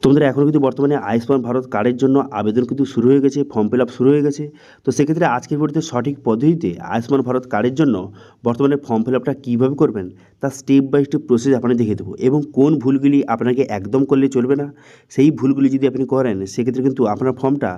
তোমাদের এখন কিন্তু বর্তমানে আয়ুষ্মান ভারত কার্ডের জন্য আবেদন কিন্তু শুরু হয়ে গেছে, ফর্ম ফিল আপ শুরু হয়ে গেছে। তো সেক্ষেত্রে আজকের ভিডিওতে সঠিক পদ্ধতিতে আয়ুষ্মান ভারত কার্ডের জন্য বর্তমানে ফর্ম ফিল আপটা কীভাবে করবেন তার স্টেপ বাই স্টেপ প্রসেস আপনাকে দেখিয়ে দেবো, এবং কোন ভুলগুলি আপনাকে একদম করলে চলবে না, সেই ভুলগুলি যদি আপনি করেন সেক্ষেত্রে কিন্তু আপনার ফর্মটা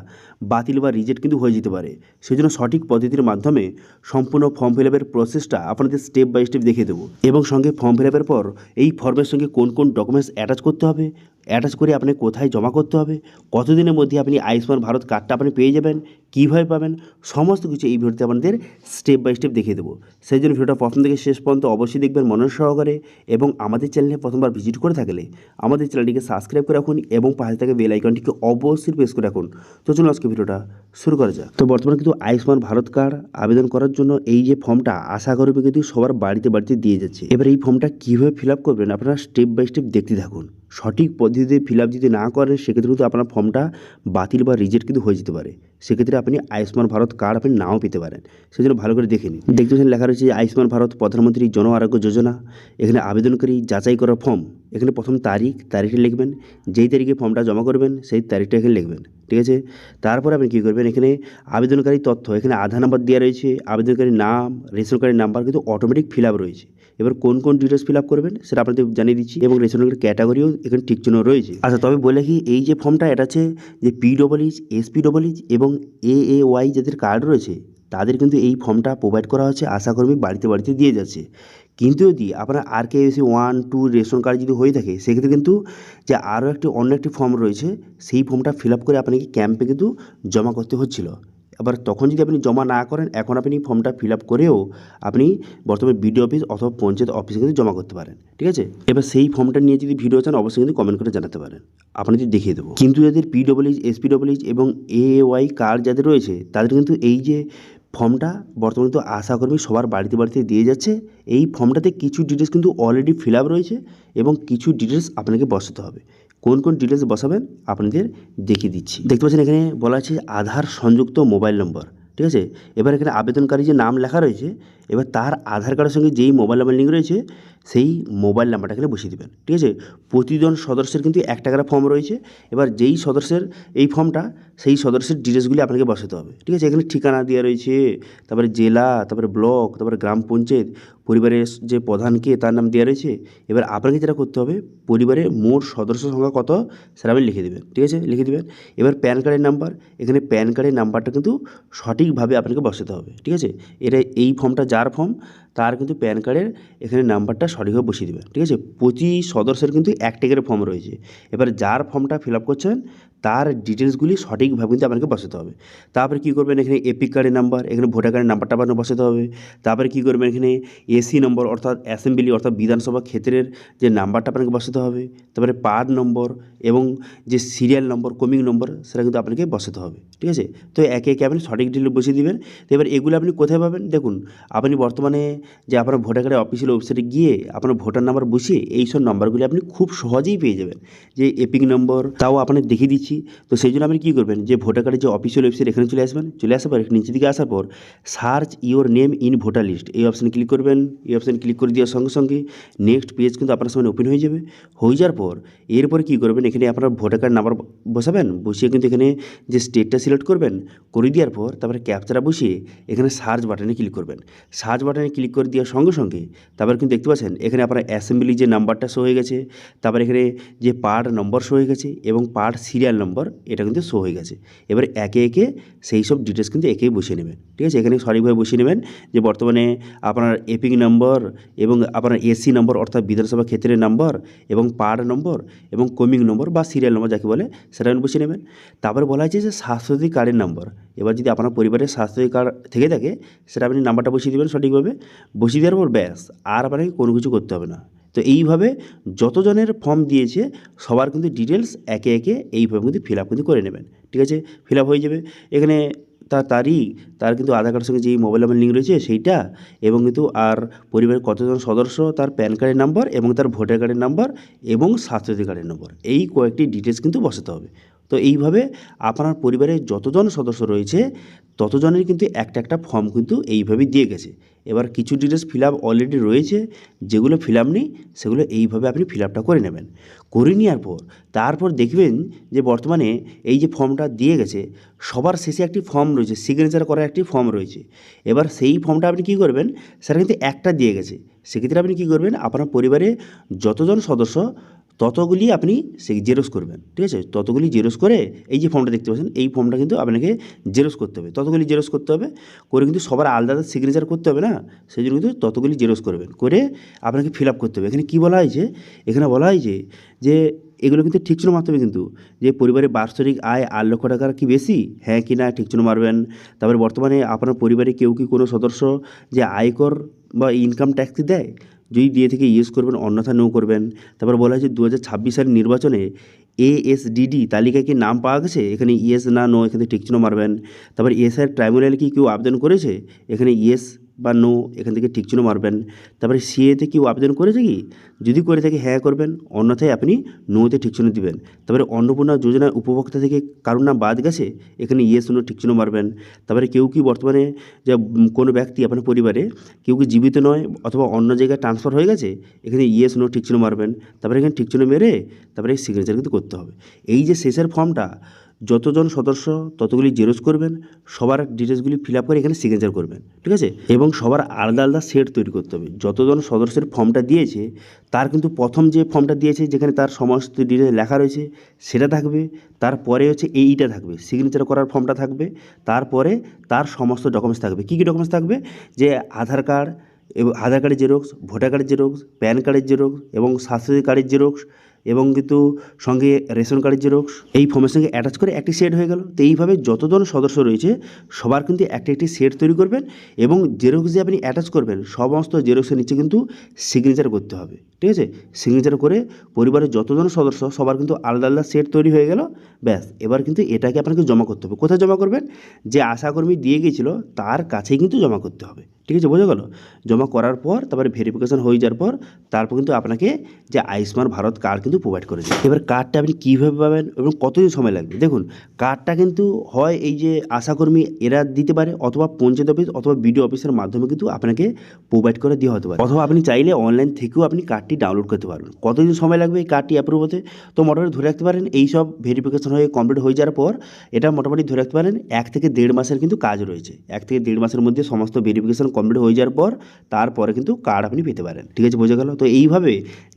বাতিল বা রিজেক্ট কিন্তু হয়ে যেতে পারে। সেই জন্য সঠিক পদ্ধতির মাধ্যমে সম্পূর্ণ ফর্ম ফিল আপের প্রসেসটা আপনাদের স্টেপ বাই স্টেপ দেখিয়ে দেবো, এবং সঙ্গে ফর্ম ফিল আপের পর এই ফর্মের সঙ্গে কোন কোন ডকুমেন্টস অ্যাটাচ করতে হবে, অ্যাটাচ করে আপনি কোথায় জমা করতে হবে, কতদিনের মধ্যে আপনি আয়ুষ্মান ভারত কার্ডটা আপনি পেয়ে যাবেন, কীভাবে পাবেন, সমস্ত কিছু এই ভিডিওতে আপনাদের স্টেপ বাই স্টেপ দেখিয়ে দেবো। সেই জন্য ভিডিওটা প্রথম থেকে শেষ পর্যন্ত অবশ্যই দেখবেন মনোযোগ সহকারে, এবং আমাদের চ্যানেলে প্রথমবার ভিজিট করে থাকলে আমাদের চ্যানেলটিকে সাবস্ক্রাইব করে রাখুন এবং পাশে থাকা বেল আইকনটিকে অবশ্যই প্রেস করে রাখুন। তো চলুন আজকে ভিডিওটা শুরু করা যাক। তো বর্তমানে কিন্তু আয়ুষ্মান ভারত কার্ড আবেদন করার জন্য এই যে ফর্মটা আশা কর্মী কিন্তু সবার বাড়িতে বাড়িতে দিয়ে যাচ্ছে। এবার এই ফর্মটা কীভাবে ফিল আপ করবেন আপনারা স্টেপ বাই স্টেপ দেখতে থাকুন। সঠিক পদ্ধতিতে ফিল আপ যদি না করেন সেক্ষেত্রে কিন্তু আপনার ফর্মটা বাতিল বা রিজেক্ট কিন্তু হয়ে যেতে পারে। সেক্ষেত্রে আপনি আয়ুষ্মান ভারত কার্ড আপনি নাও পেতে পারেন। সেজন্য ভালো করে দেখে নিন। দেখতে পাচ্ছেন লেখা রয়েছে আয়ুষ্মান ভারত প্রধানমন্ত্রী জন আরোগ্য যোজনা। এখানে আবেদনকারী যাচাই করা ফর্ম, এখানে প্রথম তারিখটা লিখবেন, যেই তারিখে ফর্মটা জমা করবেন সেই তারিখটা এখানে লিখবেন, ঠিক আছে। তারপর আপনি কী করবেন, এখানে আবেদনকারী তথ্য, এখানে আধার নাম্বার দেওয়া রয়েছে, আবেদনকারীর নাম, রেশন কার্ডের নাম্বার কিন্তু অটোমেটিক ফিল আপ রয়েছে। এবার কোন কোন ডিটেলস ফিল আপ করবেন সেটা আপনাদের জানিয়ে দিচ্ছি, এবং রেশন কার্ডের ক্যাটাগরিও এখানে ঠিক চিহ্ন রয়েছে। আচ্ছা, তবে বলে কি এই যে ফর্মটা এটা আছে যে PWH, SPWH এবং AAY যাদের কার্ড রয়েছে তাদের কিন্তু এই ফর্মটা প্রোভাইড করা হচ্ছে, আশাকর্মী বাড়িতে বাড়িতে দিয়ে যাচ্ছে। কিন্তু যদি আপনার RKBC 1, 2 রেশন কার্ড যদি হয়ে থাকে সেক্ষেত্রে কিন্তু যে আরও অন্য একটি ফর্ম রয়েছে সেই ফর্মটা ফিল আপ করে আপনাকে ক্যাম্পে কিন্তু জমা করতে হচ্ছিল। আবার তখন যদি আপনি জমা না করেন, এখন আপনি ফর্মটা ফিল আপ করেও আপনি বর্তমানে BDO অফিস অথবা পঞ্চায়েত অফিসে কিন্তু জমা করতে পারেন, ঠিক আছে। এবার সেই ফর্মটা নিয়ে যদি ভিডিও চান অবশ্যই কিন্তু কমেন্ট করে জানাতে পারেন, আপনাদের দেখিয়ে দেবো। কিন্তু যাদের PWH, SPWH এবং AAY কার্ড যাদের রয়েছে তাদের কিন্তু এই যে ফর্মটা বর্তমানে তো আশাকর্মী সবার বাড়িতে বাড়িতে দিয়ে যাচ্ছে। এই ফর্মটাতে কিছু ডিটেলস কিন্তু অলরেডি ফিল আপ রয়েছে এবং কিছু ডিটেলস আপনাকে বসাতে হবে। কোন কোন ডিটেলস বসাবেন আপনাদের দেখিয়ে দিচ্ছি। দেখতে পাচ্ছেন এখানে বলা আছে আধার সংযুক্ত মোবাইল নম্বর, ঠিক আছে। এবার এখানে আবেদনকারী যে নাম লেখা রয়েছে, এবার তার আধার কার্ডের সঙ্গে যেই মোবাইল নাম্বার লিঙ্ক রয়েছে সেই মোবাইল নাম্বারটা এখানে বসিয়ে দেবেন, ঠিক আছে। প্রতিজন সদস্যের কিন্তু 1 টাকার ফর্ম রয়েছে। এবার যেই সদস্যের এই ফর্মটা সেই সদস্যের ডিটেলসগুলি আপনাকে বসাতে হবে, ঠিক আছে। এখানে ঠিকানা দেওয়া রয়েছে, তারপরে জেলা, তারপরে ব্লক, তারপরে গ্রাম পঞ্চায়েত, পরিবারের যে প্রধানকে তার নাম দেওয়া রয়েছে। এবার আপনাকে যেটা করতে হবে, পরিবারের মোট সদস্য সংখ্যা কত সেটা আপনি লিখে দেবেন, ঠিক আছে, লিখে দেবেন। এবার প্যান কার্ডের নাম্বার, এখানে প্যান কার্ডের নাম্বারটা কিন্তু সঠিকভাবে আপনাকে বসাতে হবে, ঠিক আছে। এটা এই ফর্মটা যার ফর্ম তার কিন্তু প্যান কার্ডের এখানে নাম্বারটা সঠিকভাবে বসিয়ে দেবেন, ঠিক আছে। প্রতি সদস্যের কিন্তু 1 টাকার ফর্ম রয়েছে। এবার যার ফর্মটা ফিল আপ করছেন তার ডিটেলসগুলি সঠিকভাবে কিন্তু আপনাকে বসাতে হবে। তারপরে কী করবেন, এখানে এপিক কার্ডের নাম্বার, এখানে ভোটার কার্ডের নাম্বারটা আপনাকে বসাতে হবে। তারপরে কী করবেন, এখানে এসি নম্বর অর্থাৎ অ্যাসেম্বলি অর্থাৎ বিধানসভা ক্ষেত্রের যে নাম্বারটা আপনাকে বসাতে হবে। তারপরে পার্ট নম্বর এবং যে সিরিয়াল নম্বর, ক্রমিক নম্বর সেটা কিন্তু আপনাকে বসাতে হবে, ঠিক আছে। তো একে একে আপনি সঠিক ডিটেল বসিয়ে দেবেন। তো এবার এগুলো আপনি কোথায় পাবেন, দেখুন আপনি বর্তমানে যে আপনার ভোটার কার্ডের অফিসিয়াল ওয়েবসাইটে গিয়ে আপনার ভোটার নাম্বার বসিয়ে এই সব নাম্বারগুলি আপনি খুব সহজেই পেয়ে যাবেন। যে এপিক নম্বর তাও আপনাকে দেখিয়ে দিচ্ছি। তো সেই জন্য আপনি কী করবেন, যে ভোটার কার্ডের যে অফিসিয়াল ওয়েবসাইট এখানে চলে আসবেন, চলে আসার পর নিচের দিকে আসার পর search your name in voter list এই অপশানে ক্লিক করবেন। এই অপশানে ক্লিক করে দেওয়ার সঙ্গে সঙ্গে নেক্সট পেজ কিন্তু আপনার সামনে ওপেন হয়ে যাবে। হয়ে যাওয়ার পর এরপরে কী করবেন, এখানে আপনার ভোটার কার্ড নাম্বার বসাবেন, বসিয়ে কিন্তু এখানে যে স্টেটটা সিলেক্ট করবেন, করে দেওয়ার পর তারপরে ক্যাপচারা বসিয়ে এখানে সার্চ বাটনে ক্লিক করবেন। সার্চ বাটনে ক্লিক করে দেওয়ার সঙ্গে সঙ্গে তারপর কিন্তু দেখতে পাচ্ছেন এখানে আপনার অ্যাসেম্বলি যে নাম্বারটা শো হয়ে গেছে, তারপর এখানে যে পার্ট নম্বর শো হয়ে গেছে এবং পার্ট সিরিয়াল নম্বর এটা কিন্তু শো হয়ে গেছে। এবার একে একে সেই সব ডিটেলস কিন্তু একেই বসিয়ে নেবেন, ঠিক আছে। এখানে সঠিকভাবে বসিয়ে নেবেন যে বর্তমানে আপনার এপিক নম্বর এবং আপনার এসি নম্বর অর্থাৎ বিধানসভা ক্ষেত্রের নম্বর এবং পার্ট নম্বর এবং ক্রমিক নম্বর বা সিরিয়াল নম্বর যাকে বলে সেটা বসিয়ে নেবেন। তারপরে বলা হয়েছে যে স্বাস্থ্যসাথী কার্ডের নম্বর, এবার যদি আপনার পরিবারের স্বাস্থ্যসাথী কার্ড থেকে থাকে সেটা আপনি নাম্বারটা বসিয়ে দেবেন সঠিকভাবে। বসিয়ে দেওয়ার পর ব্যাস আর আপনাকে কোনো কিছু করতে হবে না। তো এইভাবে যতজনের ফর্ম দিয়েছে সবার কিন্তু ডিটেলস একে একে এইভাবে কিন্তু ফিল আপ কিন্তু করে নেবেন, ঠিক আছে। ফিল আপ হয়ে যাবে। এখানে তার তারিখ, তার কিন্তু আধার কার্ডের সঙ্গে যেই মোবাইল নাম্বার লিঙ্ক রয়েছে সেইটা, এবং কিন্তু আর পরিবারের কতজন সদস্য, তার প্যান কার্ডের নাম্বার এবং তার ভোটার কার্ডের নাম্বার এবং স্বাস্থ্যসাথী কার্ডের নম্বর, এই কয়েকটি ডিটেলস কিন্তু বসাতে হবে। তো এইভাবে আপনার পরিবারের যতজন সদস্য রয়েছে ততজনের কিন্তু একটা একটা ফর্ম কিন্তু এইভাবেই দিয়ে গেছে। এবার কিছু ডিটেলস ফিল আপ অলরেডি রয়েছে, যেগুলো ফিল আপ নেই সেগুলো এইভাবে আপনি ফিল আপটা করে নেবেন। করে নেওয়ার পর তারপর দেখবেন যে বর্তমানে এই যে ফর্মটা দিয়ে গেছে সবার শেষে একটি ফর্ম রয়েছে, সিগনেচার করা একটি ফর্ম রয়েছে। এবার সেই ফর্মটা আপনি কী করবেন, সেটা কিন্তু একটা দিয়ে গেছে, সেক্ষেত্রে আপনি কী করবেন, আপনার পরিবারে যতজন সদস্য ততগুলি আপনি সেই জেরক্স করবেন, ঠিক আছে? ততগুলি জেরক্স করে এই যে ফর্মটা দেখতে পাচ্ছেন এই ফর্মটা কিন্তু আপনাকে জেরক্স করতে হবে, ততগুলি জেরক্স করতে হবে, করে কিন্তু সবার আলাদা আলাদা সিগনেচার করতে হবে না, সেই জন্য কিন্তু ততগুলি জেরক্স করবেন, করে আপনাকে ফিল আপ করতে হবে। এখানে কী বলা হয়েছে, এখানে বলা হয়েছে যে এগুলো কিন্তু ঠিক চিহ্ন মারতে হবে, কিন্তু যে পরিবারের বার্ষিক আয় 8 লক্ষ টাকার কি বেশি, হ্যাঁ কি না ঠিক চিহ্ন মারবেন। তারপরে বর্তমানে আপনার পরিবারে কেউ কি কোনো সদস্য যে আয়কর বা ইনকাম ট্যাক্স দেয়, যদি দিয়ে থেকে ইয়েস করবেন, অন্যথা নো করবেন। তারপর বলা হয়েছে 2026 সালের নির্বাচনে ASDD তালিকায় কি নাম পাওয়া গেছে, এখানে ইয়েস না নো এখানে ঠিক চিহ্ন মারবেন। তারপর এসআর ট্রাইব্যুনালে কি কেউ আবেদন করেছে, এখানে ইয়েস বা নো এখান থেকে ঠিক চিহ্ন মারবেন। তারপরে সিএতে কেউ আবেদন করেছে কি, যদি করে থাকে হ্যাঁ করবেন, অন্যথায় আপনি নোতে ঠিক চিহ্ন দিবেন। তারপরে অন্নপূর্ণা যোজনার উপভোক্তা থেকে কারোর নাম বাদ গেছে, এখানে ইয়েস নো ঠিক চিহ্ন মারবেন। তারপরে কেউ কি বর্তমানে যে কোনো ব্যক্তি আপনার পরিবারে কেউ কি জীবিত নয় অথবা অন্য জায়গায় ট্রান্সফার হয়ে গেছে, এখানে ইয়েস নো ঠিক চিহ্ন মারবেন। তারপরে এখানে ঠিক চিহ্ন মেরে তারপরে এই সিগনেচার কিন্তু করতে হবে। এই যে শেষের ফর্মটা যতজন সদস্য ততগুলি জেরক্স করবেন, সবার ডিটেলসগুলি ফিল আপ করে এখানে সিগনেচার করবেন, ঠিক আছে? এবং সবার আলাদা আলাদা সেট তৈরি করতে হবে। যতজন সদস্যের ফর্মটা দিয়েছে তার কিন্তু প্রথম যে ফর্মটা দিয়েছে যেখানে তার সমস্ত ডিটেলস লেখা রয়েছে সেটা থাকবে, তারপরে হচ্ছে এইটা থাকবে, সিগনেচার করার ফর্মটা থাকবে, তারপরে তার সমস্ত ডকুমেন্টস থাকবে। কী কী ডকুমেন্টস থাকবে, যে আধার কার্ড এবং আধার কার্ডের জেরক্স, ভোটার কার্ডের জেরক্স, প্যান কার্ডের জেরক্স এবং স্বাস্থ্যসাথী কার্ডের জেরক্স এবং কিন্তু সঙ্গে রেশন কার্ডের জেরক্স, এই ফর্মের সঙ্গে অ্যাটাচ করে একটি সেট হয়ে গেল। তো এইভাবে যতজন সদস্য রয়েছে সবার কিন্তু একটি একটি সেট তৈরি করবেন এবং জেরক্স যে আপনি অ্যাটাচ করবেন সমস্ত জেরক্সের নিচে কিন্তু সিগনেচার করতে হবে, ঠিক আছে? সিগনেচার করে পরিবারের যতজন সদস্য সবার কিন্তু আলাদা আলাদা সেট তৈরি হয়ে গেল। ব্যাস, এবার কিন্তু এটাকে আপনাকে জমা করতে হবে। কোথায় জমা করবেন, যে আশাকর্মী দিয়ে গিয়েছিল তার কাছেই কিন্তু জমা করতে হবে, ঠিক আছে? বোঝা গেল? জমা করার পর তারপরে ভেরিফিকেশন হয়ে যাওয়ার পর তারপর কিন্তু আপনাকে যে আয়ুষ্মান ভারত কার্ড কিন্তু প্রোভাইড করে দেবে। এবার কার্ডটা আপনি কীভাবে পাবেন এবং কতদিন সময় লাগবে, দেখুন কার্ডটা কিন্তু হয় এই যে আশাকর্মী এরা দিতে পারে, অথবা পঞ্চায়েত অফিস অথবা বিডিও অফিসের মাধ্যমে কিন্তু আপনাকে প্রোভাইড করে দেওয়া হতে পারে, অথবা আপনি চাইলে অনলাইন থেকেও আপনি কার্ডটি ডাউনলোড করতে পারবেন। কতদিন সময় লাগবে এই কার্ডটি অ্যাপ্রুভ হতে, তো মোটামুটি ধরে রাখতে পারেন এই সব ভেরিফিকেশন হয়ে কমপ্লিট হয়ে যাওয়ার পর এটা মোটামুটি ধরে রাখতে পারেন 1 থেকে 1.5 মাসের কিন্তু কাজ রয়েছে। 1 থেকে 1.5 মাসের মধ্যে সমস্ত ভেরিফিকেশন কমপ্লিট হয়ে যাওয়ার পর তারপরে কিন্তু কার্ড আপনি পেতে পারেন, ঠিক আছে? বোঝা গেল? তো এইভাবে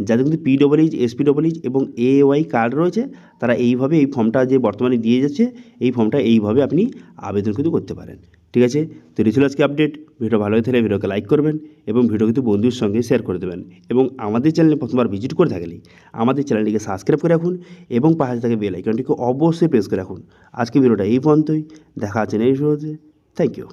যাদের কিন্তু PWH SPWH এবং AY কার্ড রয়েছে তারা এইভাবে এই ফর্মটা যে বর্তমানে দিয়ে যাচ্ছে এই ফর্মটা এইভাবে আপনি আবেদন কিন্তু করতে পারেন, ঠিক আছে? তো এই ছিল আজকে আপডেট। ভিডিও ভালো হয়ে থাকলে ভিডিওকে লাইক করবেন এবং ভিডিও কিন্তু বন্ধুর সঙ্গে শেয়ার করে দেবেন, এবং আমাদের চ্যানেলে প্রথমবার ভিজিট করে থাকলে আমাদের চ্যানেলটিকে সাবস্ক্রাইব করে রাখুন এবং পাশে থাকা বেল আইকনটিকে অবশ্যই প্রেস করে রাখুন। আজকে ভিডিওটা এই পর্যন্তই, দেখা আছে নেক্সট ভিডিওতে। Thank you.